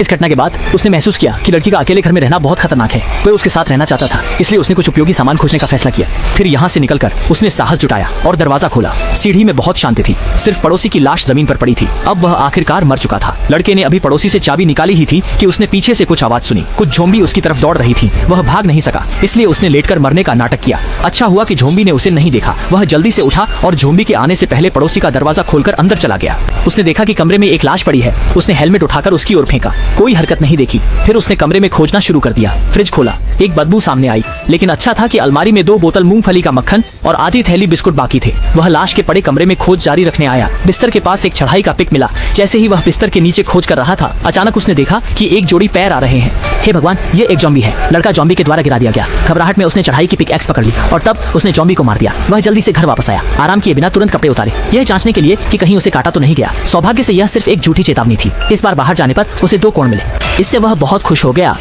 इस घटना के बाद उसने महसूस किया कि लड़की का अकेले घर में रहना बहुत खतरनाक है। वह उसके साथ रहना चाहता था, इसलिए उसने कुछ उपयोगी सामान खोजने का फैसला किया। फिर यहाँ से निकलकर उसने साहस जुटाया और दरवाजा खोला। सीढ़ी में बहुत शांति थी, सिर्फ पड़ोसी की लाश जमीन पर पड़ी थी। अब वह आखिरकार मर चुका था। लड़के ने अभी पड़ोसी से चाबी निकाली ही थी कि उसने पीछे से कुछ आवाज सुनी। कुछ ज़ॉम्बी उसकी तरफ दौड़ रही थी। वह भाग नहीं सका, इसलिए उसने लेटकर मरने का नाटक किया। अच्छा हुआ कि ज़ॉम्बी ने उसे नहीं देखा। वह जल्दी से उठा और ज़ॉम्बी के आने से पहले पड़ोसी का दरवाजा खोलकर अंदर चला गया। उसने देखा कि कमरे में एक लाश पड़ी है। उसने हेलमेट उठाकर उसकी ओर फेंका। कोई हरकत नहीं देखी। फिर उसने कमरे में खोजना शुरू कर दिया। फ्रिज खोला, एक बदबू सामने आई, लेकिन अच्छा था कि अलमारी में 2 बोतल मूंगफली का मक्खन और आधी थैली बिस्कुट बाकी थे। वह लाश के पड़े कमरे में खोज जारी रखने आया। बिस्तर के पास एक चढ़ाई का पिक मिला। जैसे ही वह बिस्तर के नीचे खोज कर रहा था, अचानक उसने देखा कि एक जोड़ी पैर आ रहे हैं। हे भगवान, ये एक ज़ॉम्बी है। लड़का ज़ॉम्बी के द्वारा गिरा दिया गया। घबराहट में उसने चढ़ाई की पिक एक्स पकड़ ली और तब उसने ज़ॉम्बी को मार दिया। वह जल्दी से घर वापस आया, आराम किए बिना तुरंत कपड़े उतारे, यह जांचने के लिए कि कहीं उसे काटा तो नहीं गया। सौभाग्य से यह सिर्फ एक झूठी चेतावनी थी। इस बार बाहर जाने पर उसे 2 कोण मिले। इससे वह बहुत खुश हो गया।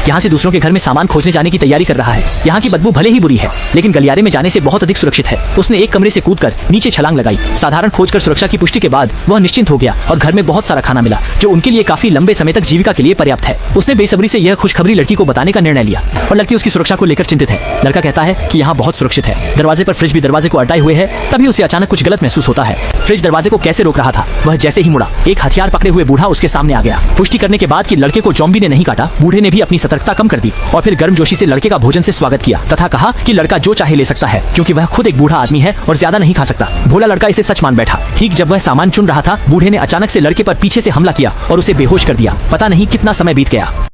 यहाँ से दूसरों के घर में सामान खोजने जाने की तैयारी कर रहा है। यहाँ की बदबू भले ही बुरी है, लेकिन गलियारे में जाने से बहुत अधिक सुरक्षित है। उसने एक कमरे से कूदकर नीचे छलांग लगाई। साधारण खोज कर सुरक्षा की पुष्टि के बाद वह निश्चिंत हो गया और घर में बहुत सारा खाना मिला, जो उनके लिए काफी लंबे समय तक जीविका के लिए पर्याप्त है। उसने बेसब्री से यह खुशखबरी लड़की को बताने का निर्णय लिया और लड़की उसकी सुरक्षा को लेकर चिंतित है। लड़का कहता है कि यहाँ बहुत सुरक्षित है। दरवाजे पर फ्रिज भी दरवाजे को अटाए हुए है। तभी उसे अचानक कुछ गलत महसूस होता है। फ्रिज दरवाजे को कैसे रोक रहा था। वह जैसे ही मुड़ा, एक हथियार पकड़े हुए बूढ़ा उसके सामने आ गया। पुष्टि करने के बाद कि लड़के को ज़ॉम्बी ने नहीं काटा, बूढ़े ने भी अपनी सतर्कता कम कर दी और फिर गर्मजोशी से लड़के का भोजन से स्वागत किया तथा कहा कि लड़का जो चाहे ले सकता है, क्योंकि वह खुद एक बूढ़ा आदमी है और ज्यादा नहीं खा सकता। भोला लड़का इसे सच मान बैठा। ठीक जब वह सामान चुन रहा था, बूढ़े ने अचानक से लड़के पर पीछे से हमला किया और उसे बेहोश कर दिया। पता नहीं कितना समय बीत गया।